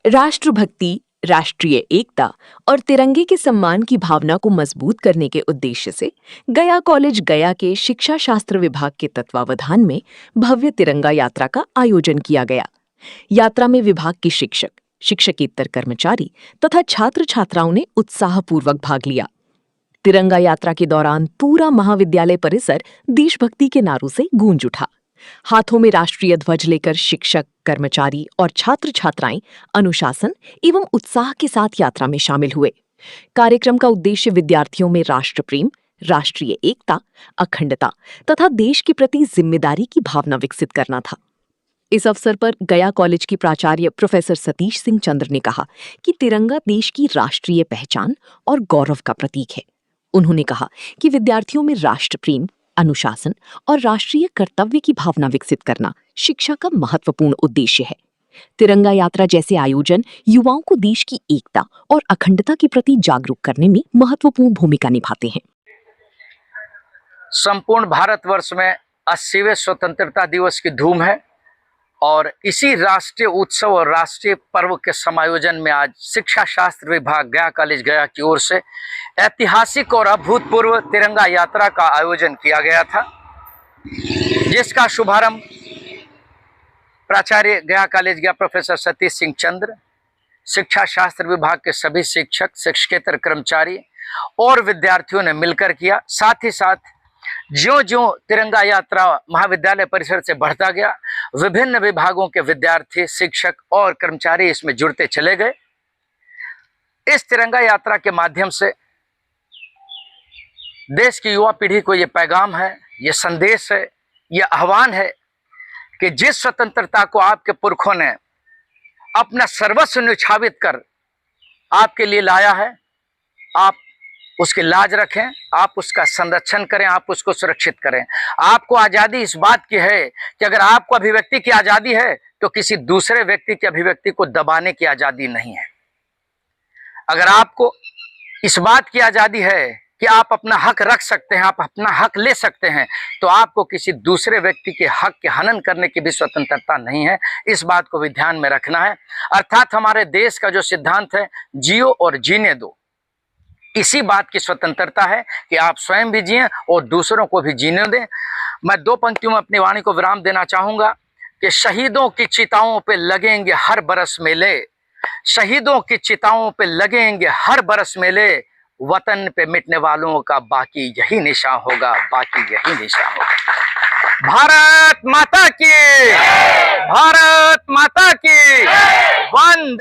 राष्ट्रभक्ति, राष्ट्रीय एकता और तिरंगे के सम्मान की भावना को मजबूत करने के उद्देश्य से गया कॉलेज गया के शिक्षा शास्त्र विभाग के तत्वावधान में भव्य तिरंगा यात्रा का आयोजन किया गया। यात्रा में विभाग के शिक्षक, शिक्षकेतर कर्मचारी तथा छात्र छात्राओं ने उत्साहपूर्वक भाग लिया। तिरंगा यात्रा के दौरान पूरा महाविद्यालय परिसर देशभक्ति के नारों से गूंज उठा। हाथों में राष्ट्रीय ध्वज लेकर शिक्षक, कर्मचारी और छात्र छात्राएं अनुशासन एवं उत्साह के साथ यात्रा में शामिल हुए। कार्यक्रम का उद्देश्य विद्यार्थियों में राष्ट्र प्रेम, राष्ट्रीय एकता, अखंडता तथा देश के प्रति जिम्मेदारी की भावना विकसित करना था। इस अवसर पर गया कॉलेज की प्राचार्य प्रोफेसर सतीश सिंह चंद्र ने कहा कि तिरंगा देश की राष्ट्रीय पहचान और गौरव का प्रतीक है। उन्होंने कहा कि विद्यार्थियों में राष्ट्र प्रेम, अनुशासन और राष्ट्रीय कर्तव्य की भावना विकसित करना शिक्षा का महत्वपूर्ण उद्देश्य है। तिरंगा यात्रा जैसे आयोजन युवाओं को देश की एकता और अखंडता के प्रति जागरूक करने में महत्वपूर्ण भूमिका निभाते हैं। संपूर्ण भारतवर्ष में 80वें स्वतंत्रता दिवस की धूम है और इसी राष्ट्रीय उत्सव और राष्ट्रीय पर्व के समायोजन में आज शिक्षा शास्त्र विभाग गया कॉलेज गया की ओर से ऐतिहासिक और अभूतपूर्व तिरंगा यात्रा का आयोजन किया गया था, जिसका शुभारंभ प्राचार्य गया कॉलेज गया प्रोफेसर सतीश सिंह चंद्र, शिक्षा शास्त्र विभाग के सभी शिक्षक, शिक्षकेतर कर्मचारी और विद्यार्थियों ने मिलकर किया। साथ ही साथ ज्यों-ज्यों तिरंगा यात्रा महाविद्यालय परिसर से बढ़ता गया, विभिन्न विभागों के विद्यार्थी, शिक्षक और कर्मचारी इसमें जुड़ते चले गए। इस तिरंगा यात्रा के माध्यम से देश की युवा पीढ़ी को ये पैगाम है, ये संदेश है, ये आह्वान है कि जिस स्वतंत्रता को आपके पुरखों ने अपना सर्वस्व न्यौछावित कर आपके लिए लाया है, आप उसकी लाज रखें, आप उसका संरक्षण करें, आप उसको सुरक्षित करें। आपको आज़ादी इस बात की है कि अगर आपको अभिव्यक्ति की आज़ादी है तो किसी दूसरे व्यक्ति की अभिव्यक्ति को दबाने की आज़ादी नहीं है। अगर आपको इस बात की आज़ादी है कि आप अपना हक रख सकते हैं, आप अपना हक ले सकते हैं, तो आपको किसी दूसरे व्यक्ति के हक के हनन करने की भी स्वतंत्रता नहीं है। इस बात को भी ध्यान में रखना है। अर्थात हमारे देश का जो सिद्धांत है, जियो और जीने दो, इसी बात की स्वतंत्रता है कि आप स्वयं भी जिएं और दूसरों को भी जीने दें। मैं 2 पंक्तियों में अपनी वाणी को विराम देना चाहूंगा कि शहीदों की चिताओं पे लगेंगे हर बरस मेले, शहीदों की चिताओं पे लगेंगे हर बरस मेले, वतन पे मिटने वालों का बाकी यही निशान होगा, बाकी यही निशान होगा। भारत माता की, भारत माता की, वंदे।